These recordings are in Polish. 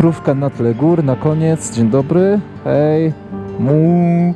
Krówka na tle gór, na koniec. Dzień dobry. Hej. Mu.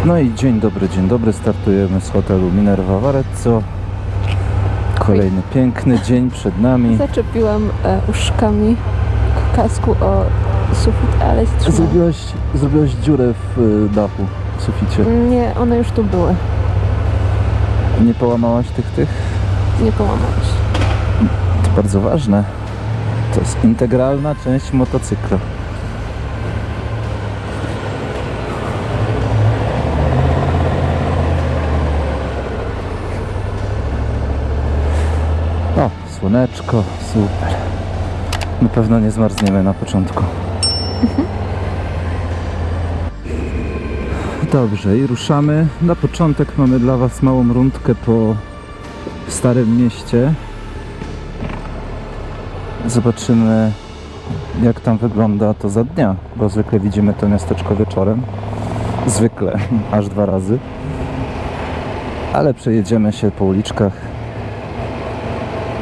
No i dzień dobry, startujemy z hotelu Minerva w Arezzo. Kolejny piękny dzień przed nami. Zaczepiłam uszkami kasku o sufit, ale się trzyma. Zrobiłaś dziurę w dachu, w suficie. Nie, one już tu były. Nie połamałaś tych? Nie połamałam się. To bardzo ważne. To jest integralna część motocykla. O, słoneczko, super. Na pewno nie zmarzniemy na początku. Dobrze, i ruszamy. Na początek mamy dla Was małą rundkę po Starym Mieście. Zobaczymy, jak tam wygląda to za dnia, bo zwykle widzimy to miasteczko wieczorem. Zwykle, aż 2 razy. Ale przejedziemy się po uliczkach.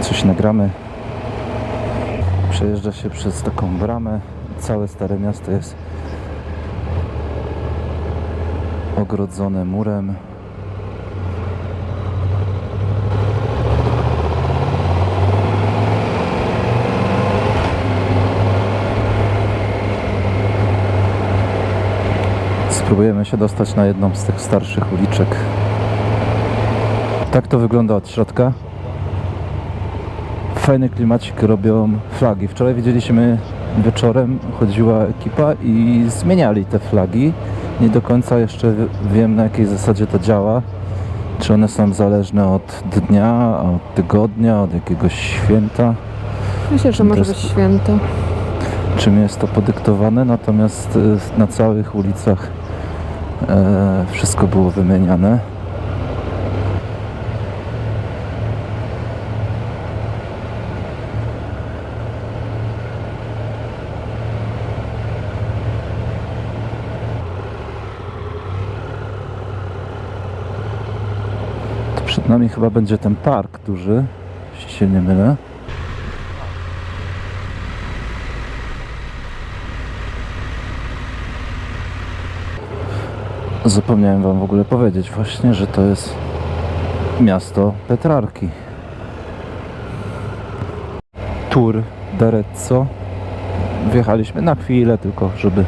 Coś nagramy. Przejeżdża się przez taką bramę. Całe Stare Miasto jest ogrodzone murem. Spróbujemy się dostać na jedną z tych starszych uliczek. Tak to wygląda od środka. Fajny klimacik robią flagi. Wczoraj widzieliśmy wieczorem, chodziła ekipa i zmieniali te flagi. Nie do końca jeszcze wiem, na jakiej zasadzie to działa. Czy one są zależne od dnia, od tygodnia, od jakiegoś święta. Myślę, że może być święto. Czym jest to podyktowane, natomiast na całych ulicach wszystko było wymieniane. Przed nami chyba będzie ten park duży, jeśli się nie mylę. Zapomniałem Wam w ogóle powiedzieć właśnie, że to jest miasto Petrarki. Tour d'Arezzo. Wjechaliśmy na chwilę tylko, żeby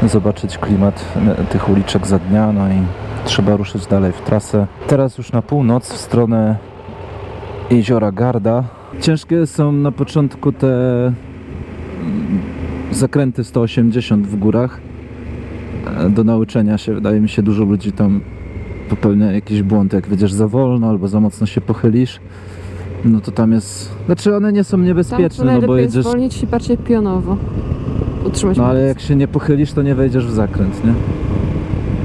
zobaczyć klimat tych uliczek za dnia, no i trzeba ruszyć dalej w trasę. Teraz już na północ, w stronę jeziora Garda. Ciężkie są na początku te zakręty 180 w górach. Do nauczenia się, wydaje mi się, dużo ludzi tam popełnia jakiś błąd, jak wiedziesz za wolno albo za mocno się pochylisz. No to tam jest... Znaczy one nie są niebezpieczne, Tam no bo jedziesz... zwolnić i bardziej pionowo. Utrzymać No ale moc. jak się nie pochylisz, to nie wejdziesz w zakręt, nie?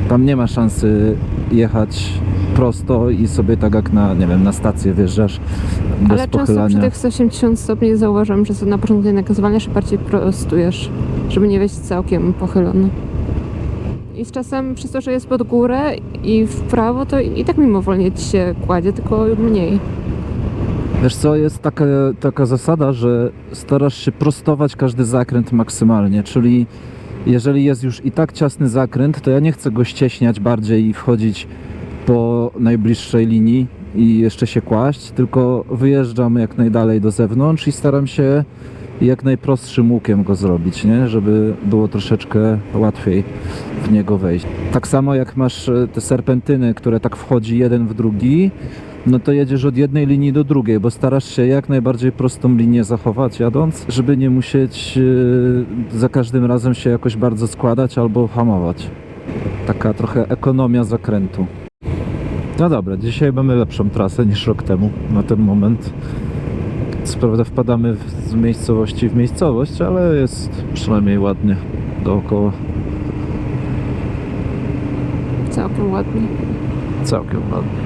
Tam nie ma szansy jechać prosto i sobie tak jak na, nie wiem, na stację wjeżdżasz bez Ale często pochylania. przy tych 180 stopni zauważam, że na początku jednak zwalniasz i bardziej prostujesz, żeby nie wejść całkiem pochylony. I z czasem, przez to, że jest pod górę i w prawo, to i tak mimowolnie ci się kładzie, tylko mniej. Wiesz co, jest taka zasada, że starasz się prostować każdy zakręt maksymalnie, czyli jeżeli jest już i tak ciasny zakręt, to ja nie chcę go ścieśniać bardziej i wchodzić po najbliższej linii i jeszcze się kłaść, tylko wyjeżdżam jak najdalej do zewnątrz i staram się jak najprostszym łukiem go zrobić, nie? Żeby było troszeczkę łatwiej w niego wejść. Tak samo jak masz te serpentyny, które tak wchodzi jeden w drugi, no to jedziesz od jednej linii do drugiej, bo starasz się jak najbardziej prostą linię zachować jadąc, żeby nie musieć za każdym razem się jakoś bardzo składać albo hamować. Taka trochę ekonomia zakrętu. No dobra, dzisiaj mamy lepszą trasę niż rok temu na ten moment. Co prawda wpadamy z miejscowości w miejscowość, ale jest przynajmniej ładnie dookoła. Całkiem ładnie. Całkiem ładnie.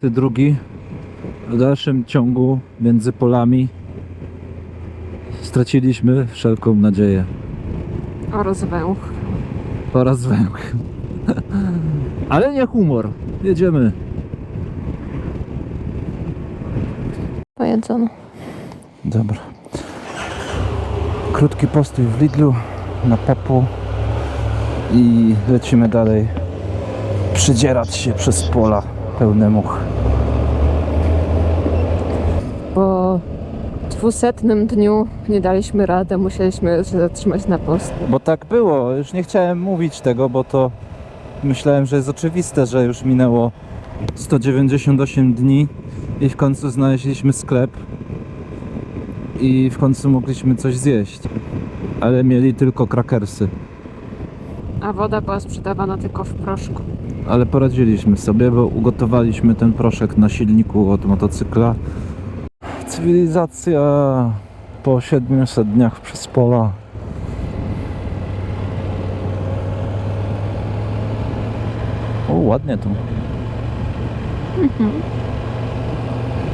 Drugi w dalszym ciągu między polami straciliśmy wszelką nadzieję Oraz węch. oraz węch. Ale nie humor. Jedziemy. Pojedzono. Dobra. Krótki postój w Lidlu na Pepu i lecimy dalej przydzierać się przez pola pełne much. Po 200 dniu nie daliśmy rady, musieliśmy się zatrzymać na postu. Bo tak było, już nie chciałem mówić tego, bo to myślałem, że jest oczywiste, że już minęło 198 dni i w końcu znaleźliśmy sklep i w końcu mogliśmy coś zjeść, ale mieli tylko krakersy. A woda była sprzedawana tylko w proszku. Ale poradziliśmy sobie, bo ugotowaliśmy ten proszek na silniku od motocykla. Cywilizacja po 700 dniach przez pola. O, ładnie tu.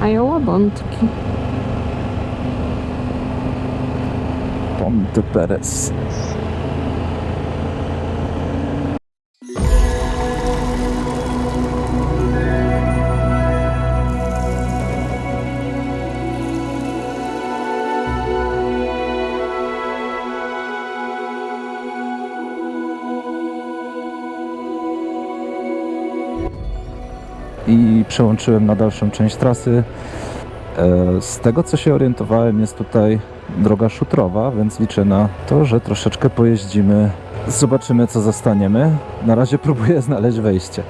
A ja łabątki. Ponte Perez. I przełączyłem na dalszą część trasy. Z tego co się orientowałem, jest tutaj droga szutrowa, więc liczę na to, że troszeczkę pojeździmy. Zobaczymy co zastaniemy. Na razie próbuję znaleźć wejście.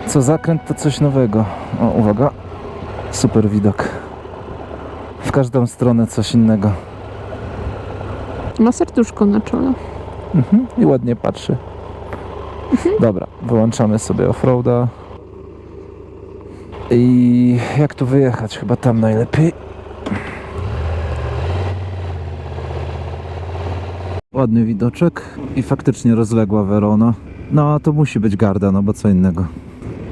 Co zakręt to coś nowego. O, uwaga. Super widok. W każdą stronę coś innego. Ma serduszko na czole. I ładnie patrzy. Dobra, wyłączamy sobie offroada. I jak tu wyjechać? Chyba tam najlepiej. Ładny widoczek i faktycznie rozległa Verona. No a to musi być Garda, no bo co innego.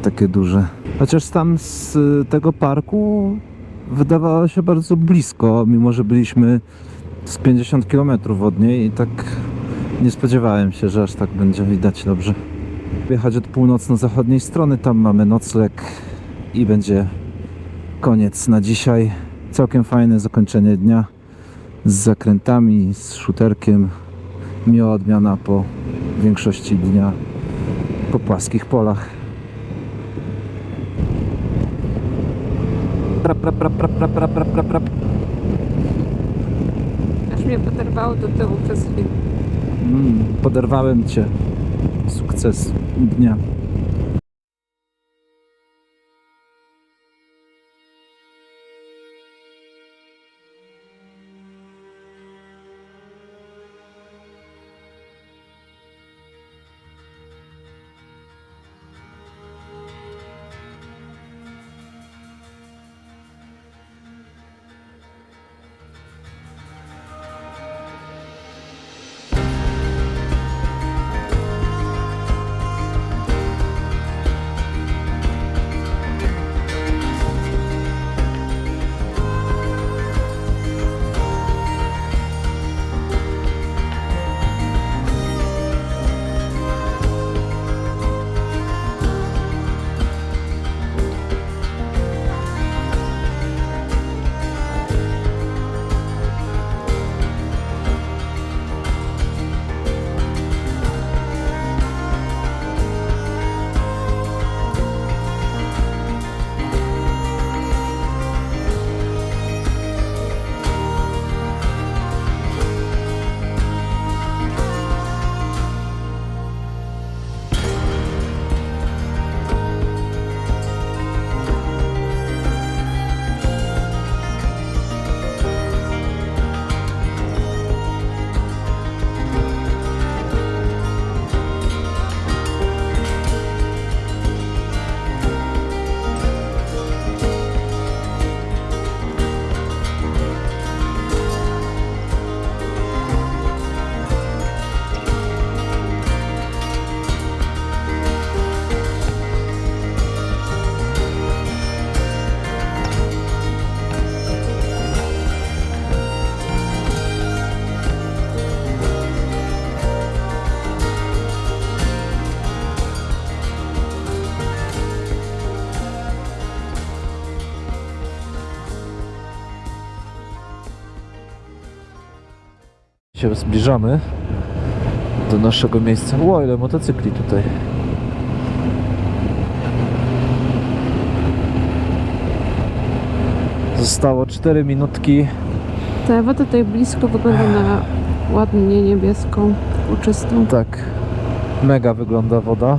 Takie duże. Chociaż tam z tego parku wydawało się bardzo blisko, mimo że byliśmy z 50 km od niej i tak nie spodziewałem się, że aż tak będzie widać dobrze. Jechać od północno-zachodniej strony, tam mamy nocleg i będzie koniec na dzisiaj. Całkiem fajne zakończenie dnia z zakrętami, z szuterkiem. Miła odmiana po większości dnia po płaskich polach. Aż mnie poderwało do tyłu przez chwilę. Poderwałem Cię. Sukces dnia. Się zbliżamy do naszego miejsca. Ło, ile motocykli tutaj. Zostało 4 minutki. Ta woda tutaj blisko wygląda na ładnie niebieską, uczystą. Tak, mega wygląda woda.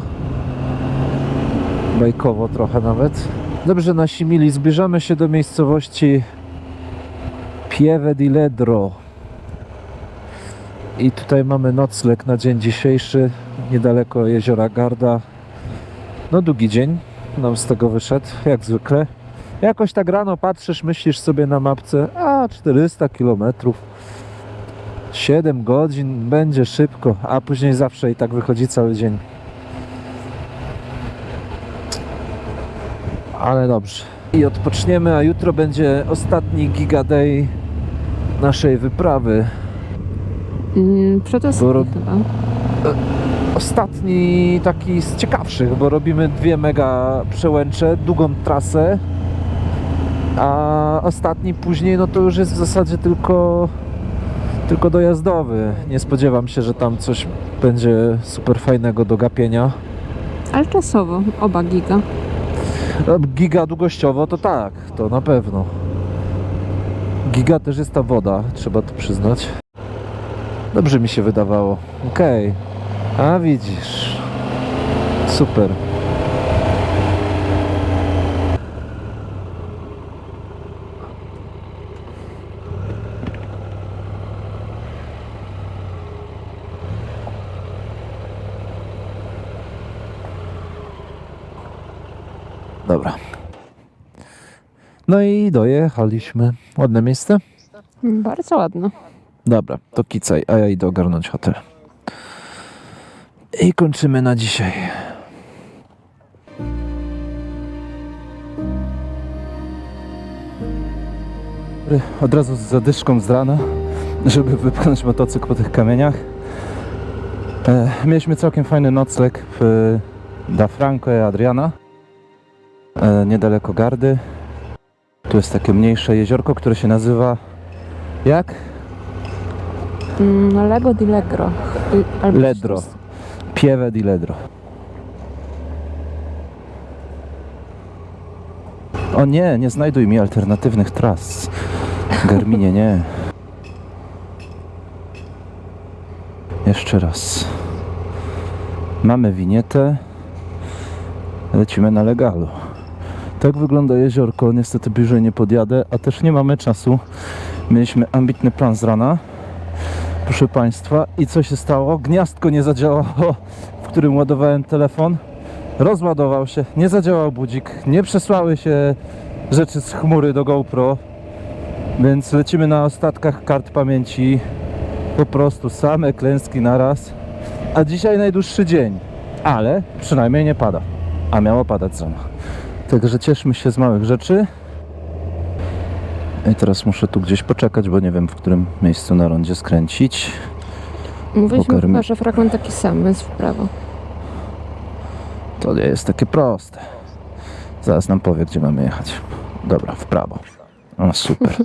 Bajkowo trochę nawet. Dobrze, nasi mili, zbliżamy się do miejscowości Pieve di Ledro. I tutaj mamy nocleg na dzień dzisiejszy, niedaleko jeziora Garda. No długi dzień nam z tego wyszedł, jak zwykle. Jakoś tak rano patrzysz, myślisz sobie na mapce, a 400 km, 7 godzin, będzie szybko, a później zawsze i tak wychodzi cały dzień. Ale dobrze. I odpoczniemy, a jutro będzie ostatni Giga Day naszej wyprawy. Przedostatni chyba. Ostatni taki z ciekawszych, bo robimy 2 mega przełęcze, długą trasę, a ostatni później no to już jest w zasadzie tylko dojazdowy. Nie spodziewam się, że tam coś będzie super fajnego do gapienia. Ale czasowo, oba giga. No, giga długościowo to tak, to na pewno. Giga też jest ta woda, trzeba to przyznać. Dobrze mi się wydawało. Okej. A widzisz. Super. Dobra. No i dojechaliśmy. Ładne miejsce? Bardzo ładno. Dobra, to kicaj, a ja idę ogarnąć hotel. I kończymy na dzisiaj. Od razu z zadyszką z rana, żeby wypchnąć motocykl po tych kamieniach. Mieliśmy całkiem fajny nocleg w Da Franco e Adriana, niedaleko Gardy. Tu jest takie mniejsze jeziorko, które się nazywa jak? Lego di Legro. Albo Ledro. Pieve di Ledro. O nie, nie znajduj mi alternatywnych tras. Garminie, nie. Jeszcze raz. Mamy winietę. Lecimy na legalu. Tak wygląda jeziorko. Niestety bliżej nie podjadę, a też nie mamy czasu. Mieliśmy ambitny plan z rana. Proszę Państwa, i co się stało? Gniazdko nie zadziałało, w którym ładowałem telefon. Rozładował się, nie zadziałał budzik, nie przesłały się rzeczy z chmury do GoPro, więc lecimy na ostatkach kart pamięci. Po prostu same klęski naraz. A dzisiaj najdłuższy dzień, ale przynajmniej nie pada, a miało padać rano. Także cieszmy się z małych rzeczy. I teraz muszę tu gdzieś poczekać, bo nie wiem, w którym miejscu na rondzie skręcić. Mówiliśmy chyba, że fragment taki sam, jest w prawo. To nie jest takie proste. Zaraz nam powie, gdzie mamy jechać. Dobra, w prawo. O, super.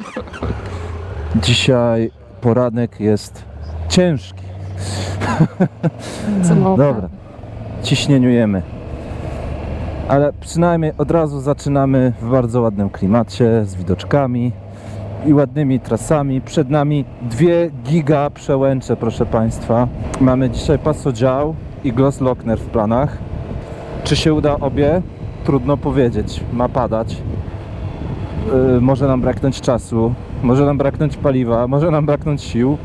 Dzisiaj poranek jest ciężki. Co mało Dobra, ciśnieniujemy. Ale przynajmniej od razu zaczynamy w bardzo ładnym klimacie, z widoczkami i ładnymi trasami. Przed nami 2 giga przełęcze, proszę Państwa. Mamy dzisiaj Passo Dział i Glos-Lochner w planach. Czy się uda obie? Trudno powiedzieć. Ma padać. Może nam braknąć czasu, może nam braknąć paliwa, może nam braknąć sił.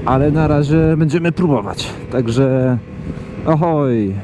Ale na razie będziemy próbować. Także ahoj!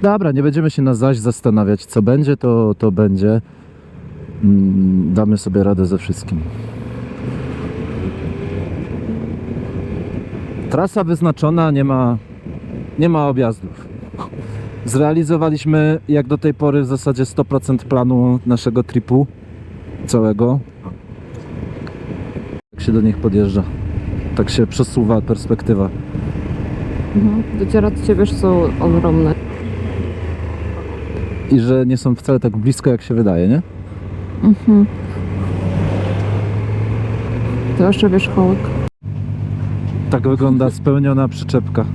Dobra, nie będziemy się na zaś zastanawiać, co będzie, to będzie. Damy sobie radę ze wszystkim. Trasa wyznaczona, nie ma objazdów. Zrealizowaliśmy jak do tej pory w zasadzie 100% planu naszego tripu całego. Tak się do nich podjeżdża. Tak się przesuwa perspektywa. Dociera do ciebie, że są ogromne. I że nie są wcale tak blisko, jak się wydaje, nie? To jeszcze wierzchołek. Tak wygląda spełniona przyczepka.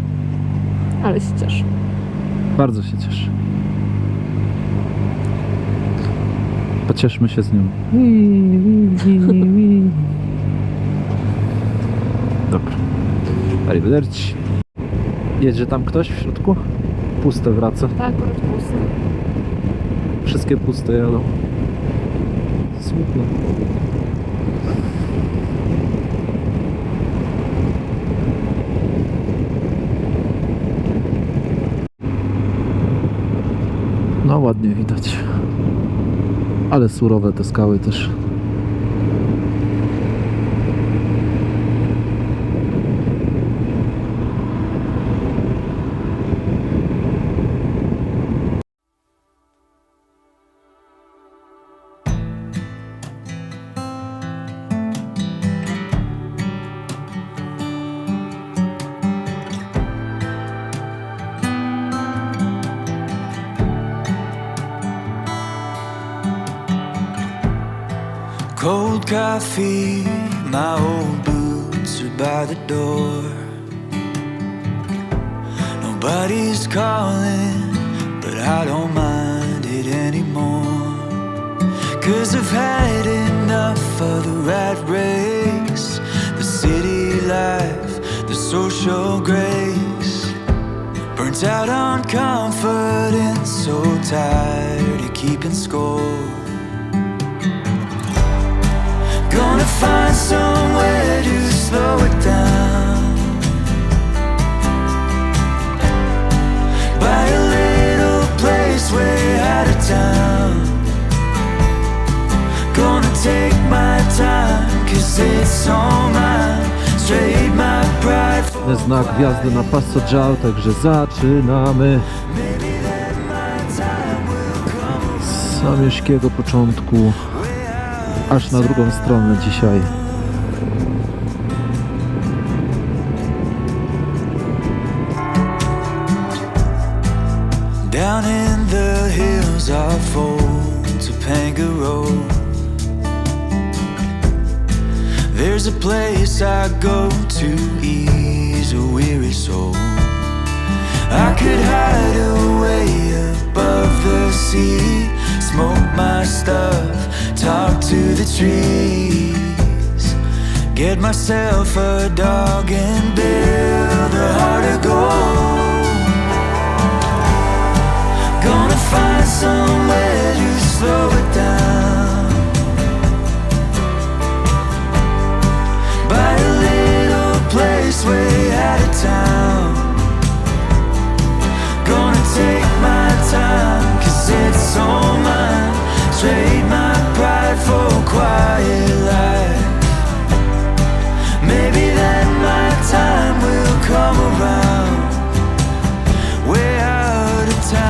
Ale się cieszę. Bardzo się cieszę. Pocieszmy się z nią. Dobra. Arrivederci. Jedzie tam ktoś w środku? Puste wraca. Tak, akurat pusty. Wszystkie puste jadą. Smutno. No ładnie widać. Ale surowe te skały też. Cold coffee, my old boots are by the door. Nobody's calling, but I don't mind it anymore. 'Cause I've had enough of the rat race, the city life, the social grace. Burnt out on comfort and so tired of keeping score. Gonna find somewhere to slow it down, buy a little place way out of town. Gonna take my time, 'cause it's all mine. Straight my pride for Znak wjazdu na Passo Giao, także zaczynamy z samiuśkiego początku aż na drugą stronę dzisiaj. down in the hills of old Topanga Road. There's a place I go to ease a weary soul. I could hide away above the sea, smoke my stuff, talk to the trees, get myself a dog and build a heart of gold. Gonna find somewhere to slow it down, buy a little place way out of town. Gonna take my time, 'cause it's all mine. Trade my pride for quiet life. Maybe then my time will come around, way out of town.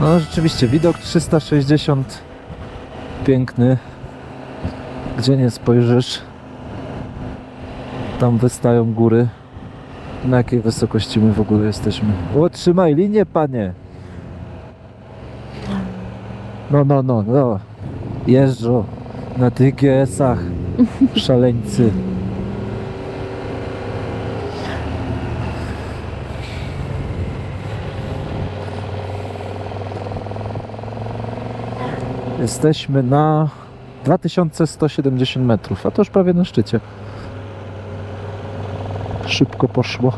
No rzeczywiście, widok 360 piękny, gdzie nie spojrzysz, tam wystają góry. Na jakiej wysokości my w ogóle jesteśmy? O, trzymaj linię, panie! No, jeżdżą na tych GS-ach, szaleńcy. Jesteśmy na 2170 metrów, a to już prawie na szczycie. Szybko poszło.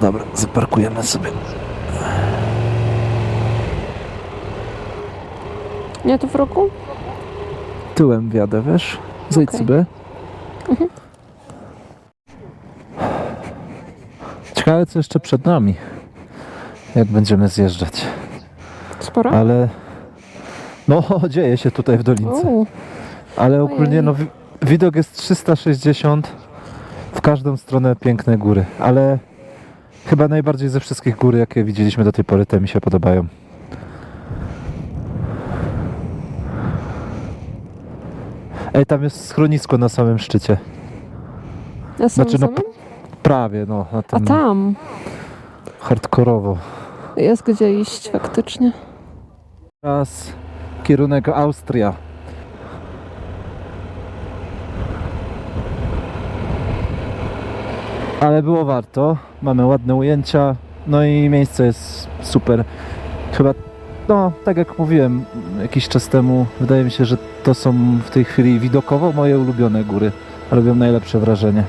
Dobra, zaparkujemy sobie. Nie to w roku? Tyłem wjadę, wiesz? Zejdź Okej. sobie. Ciekawe, co jeszcze przed nami, jak będziemy zjeżdżać. Sporo? Ale no, dzieje się tutaj w dolince. Uuu, Ale ogólnie no, widok jest 360 w każdą stronę, piękne góry. Ale chyba najbardziej ze wszystkich gór, jakie widzieliśmy do tej pory, te mi się podobają. Ej, tam jest schronisko na samym szczycie. na samym Znaczy, no, samym? Prawie, no. Na A tym tam hardkorowo. jest gdzie iść faktycznie. Teraz kierunek Austria. Ale było warto. Mamy ładne ujęcia. No i miejsce jest super. Chyba, no, tak jak mówiłem jakiś czas temu, wydaje mi się, że to są w tej chwili widokowo moje ulubione góry. Robią najlepsze wrażenie.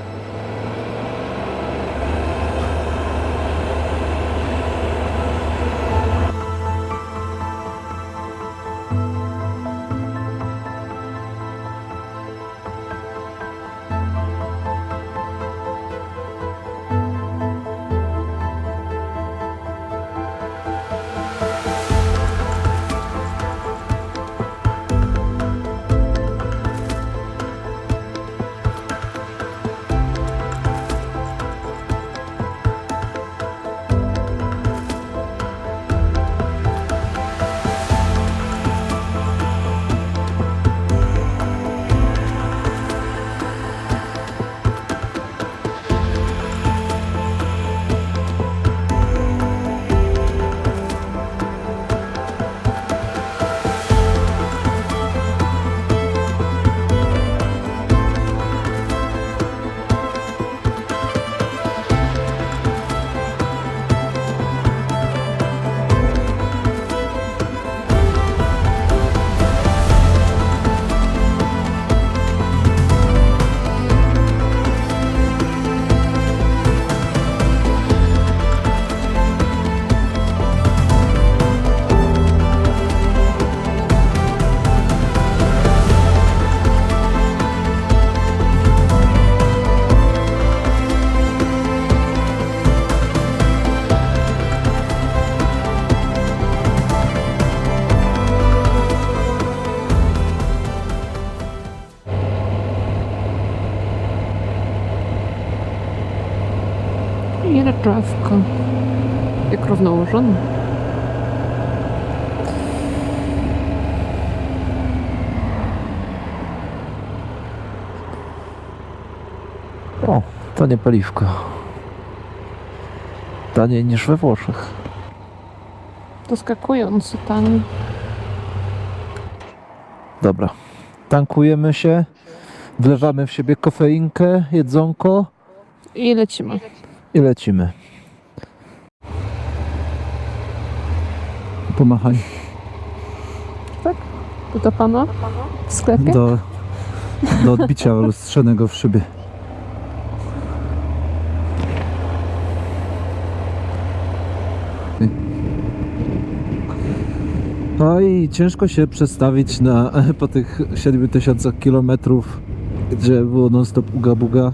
Fajne drzewko. Jak równołożone. O, tanie paliwko. Taniej niż we Włoszech. Zaskakująco tanie. Dobra, tankujemy się, wlewamy w siebie kofeinkę, jedzonko I lecimy. i lecimy. Pomachaj Tak? To do pana? W sklepie? do odbicia lustrzanego w szybie. No i ciężko się przestawić po tych 7000 km, gdzie było non-stop uga-buga.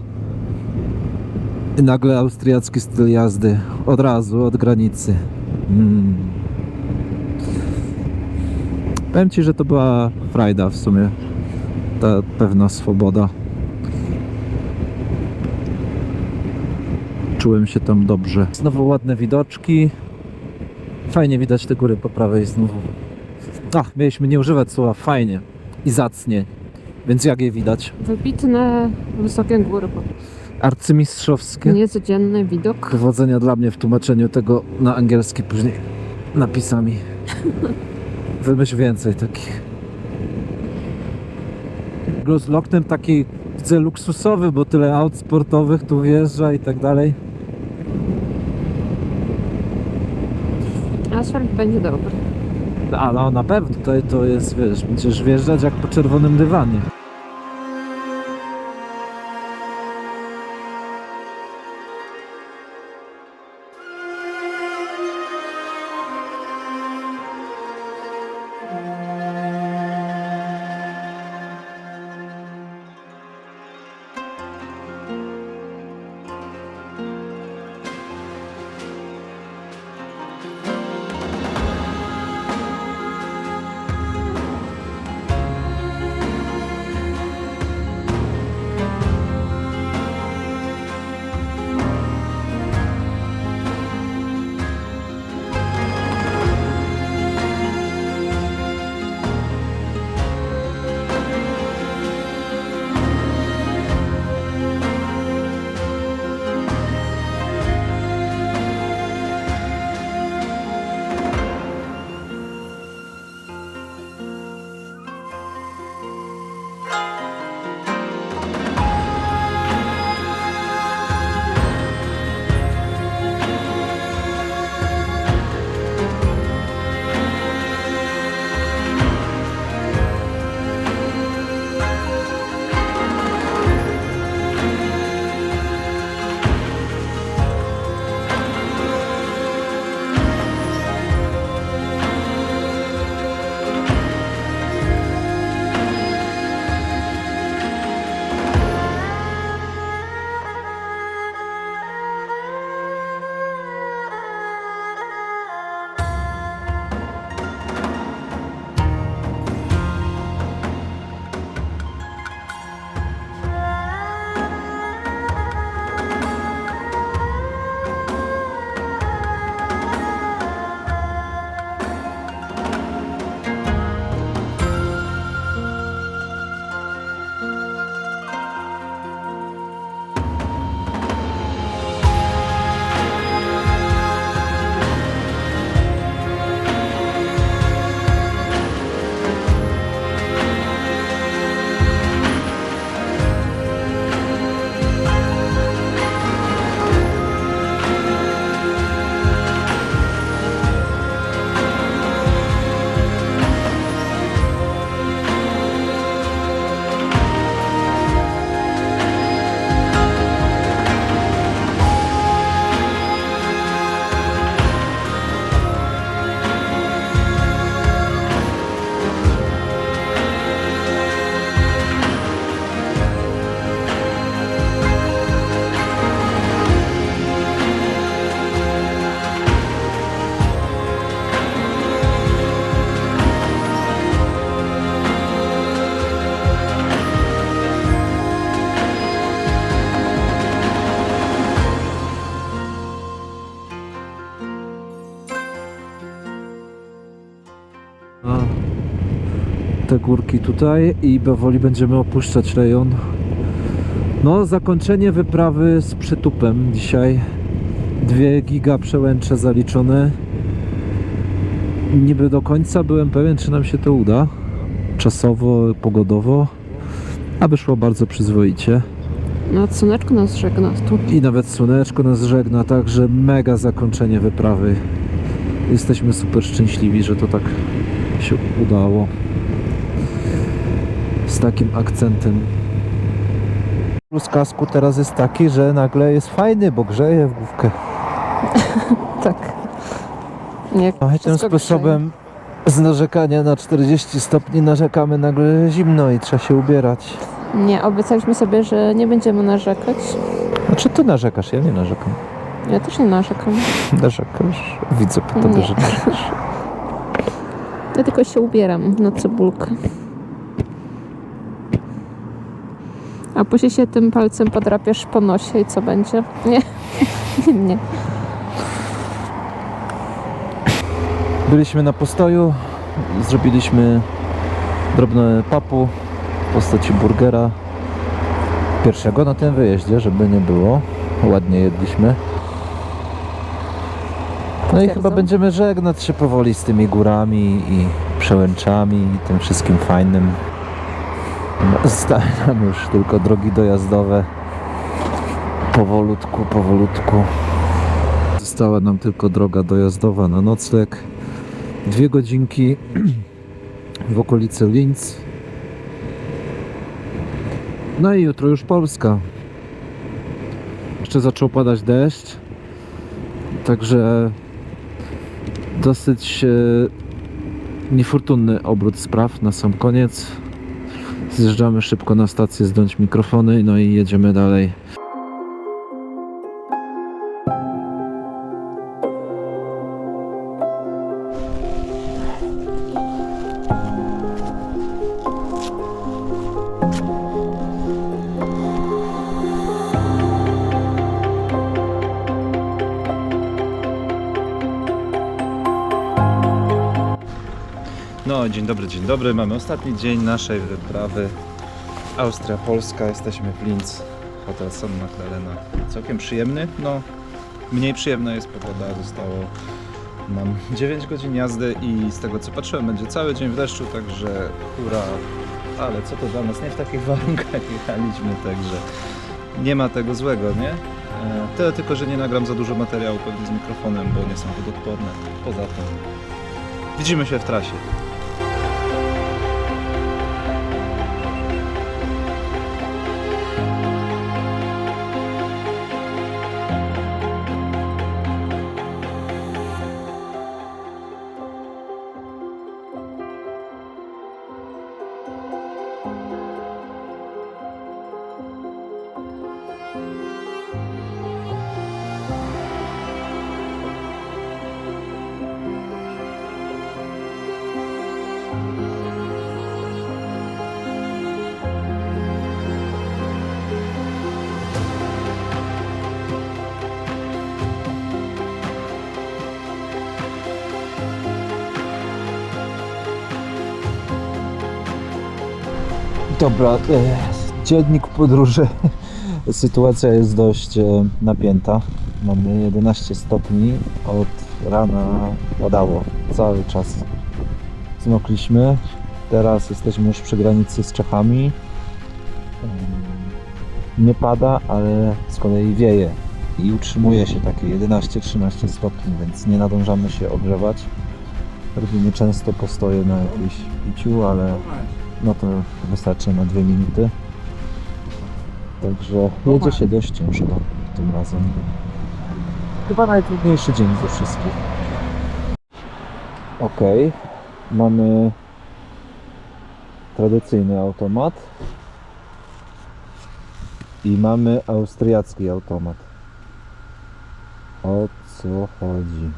I nagle austriacki styl jazdy. Od razu, od granicy. Powiem Ci, że to była frajda w sumie. Ta pewna swoboda. Czułem się tam dobrze. Znowu ładne widoczki. Fajnie widać te góry po prawej znowu. Mieliśmy nie używać słowa fajnie i zacnie. Więc jak je widać? Wybitne, wysokie góry. Arcymistrzowskie. Niecodzienny widok. Powodzenia dla mnie w tłumaczeniu tego na angielski później napisami. Wymyśl więcej takich. Großglockner taki, widzę, luksusowy, bo tyle aut sportowych tu wjeżdża i tak dalej. Asfalt będzie dobry. No na pewno, tutaj to jest, wiesz, będziesz wjeżdżać jak po czerwonym dywanie. te górki tutaj i powoli będziemy opuszczać rejon. No, zakończenie wyprawy z przytupem dzisiaj. 2 giga przełęcze zaliczone. Niby do końca byłem pewien, czy nam się to uda. Czasowo, pogodowo. A wyszło bardzo przyzwoicie. No, słoneczko nas żegna tu. I nawet słoneczko nas żegna, także mega zakończenie wyprawy. Jesteśmy super szczęśliwi, że to tak się udało. Z takim akcentem. Plus kasku teraz jest taki, że nagle jest fajny, bo grzeje w główkę. Tak. Nie, No i tym wszystko sposobem z narzekania na 40 stopni narzekamy nagle zimno i trzeba się ubierać. grzeje. Nie, obiecaliśmy sobie, że nie będziemy narzekać. Znaczy ty narzekasz, ja nie narzekam. Ja też nie narzekam. Narzekasz? Widzę po tobie, Nie. że narzekasz. Ja tylko się ubieram na cebulkę. A później się tym palcem podrapiesz po nosie i co będzie? Nie. Nie. Byliśmy na postoju, zrobiliśmy drobne papu w postaci burgera. Pierwszego na tym wyjeździe, żeby nie było. Ładnie jedliśmy. No i Potwierdzam. chyba będziemy żegnać się powoli z tymi górami i przełęczami i tym wszystkim fajnym. Zostały nam już tylko drogi dojazdowe. Powolutku. Została nam tylko droga dojazdowa na nocleg. 2 godzinki w okolicy Linz. No i jutro już Polska. Jeszcze zaczął padać deszcz. Także dosyć niefortunny obrót spraw na sam koniec. Zjeżdżamy szybko na stację, zdjąć mikrofony, no i jedziemy dalej. No, dzień dobry. Mamy ostatni dzień naszej wyprawy. Austria-Polska, jesteśmy w Linz, hotel San Magdalena. Całkiem przyjemny, no mniej przyjemna jest pogoda, zostało nam 9 godzin jazdy i z tego co patrzyłem będzie cały dzień w deszczu, także hura, ale co to dla nas, nie w takich warunkach jechaliśmy, także nie ma tego złego, nie? Tyle tylko, że nie nagram za dużo materiału pewnie z mikrofonem, bo nie są wodoodporne. Poza tym widzimy się w trasie. Dobra, dziennik podróży. Sytuacja jest dość napięta. Mamy 11 stopni. Od rana padało cały czas. Zmokliśmy. Teraz jesteśmy już przy granicy z Czechami. Nie pada, ale z kolei wieje. I utrzymuje się takie 11-13 stopni, więc nie nadążamy się ogrzewać. Robimy często postoje na jakimś piciu, ale no to wystarczy na 2 minuty. Także jedzie się dość ciężko tym razem. Chyba najtrudniejszy dzień ze wszystkich. Ok, mamy tradycyjny automat i mamy austriacki automat. O co chodzi?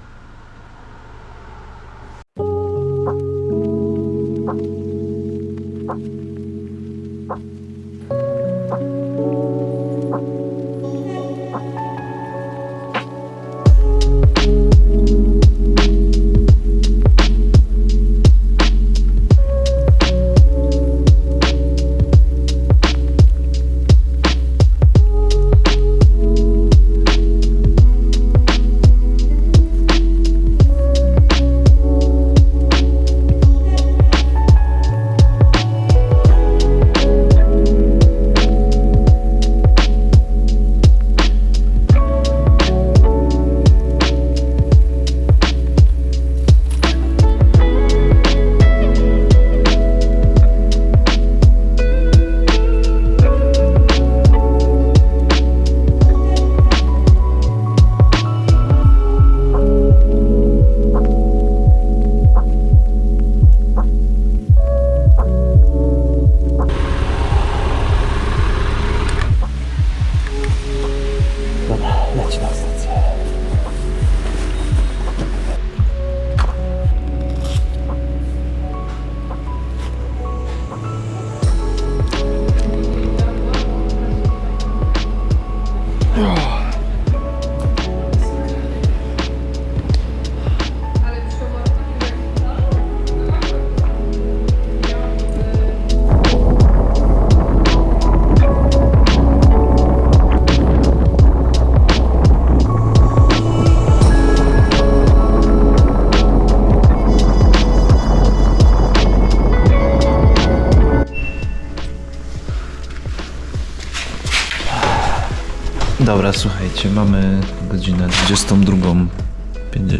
Dobra, słuchajcie, mamy godzinę 22,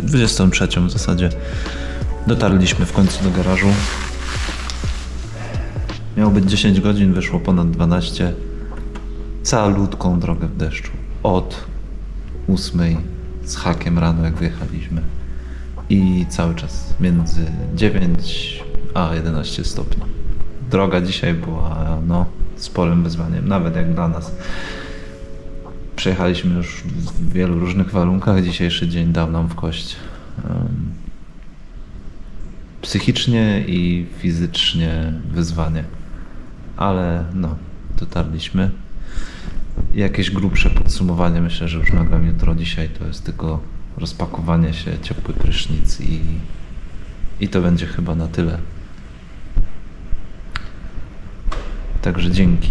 23 w zasadzie. Dotarliśmy w końcu do garażu. Miało być 10 godzin, wyszło ponad 12. Calutką drogę w deszczu. Od 8 z hakiem rano, jak wyjechaliśmy. I cały czas między 9 a 11 stopni. Droga dzisiaj była sporym wyzwaniem, nawet jak dla nas. Przejechaliśmy już w wielu różnych warunkach. Dzisiejszy dzień dał nam w kość. Psychicznie i fizycznie wyzwanie. Ale dotarliśmy. Jakieś grubsze podsumowanie myślę, że już nagram jutro. Dzisiaj to jest tylko rozpakowanie się, ciepły prysznic i to będzie chyba na tyle. Także dzięki.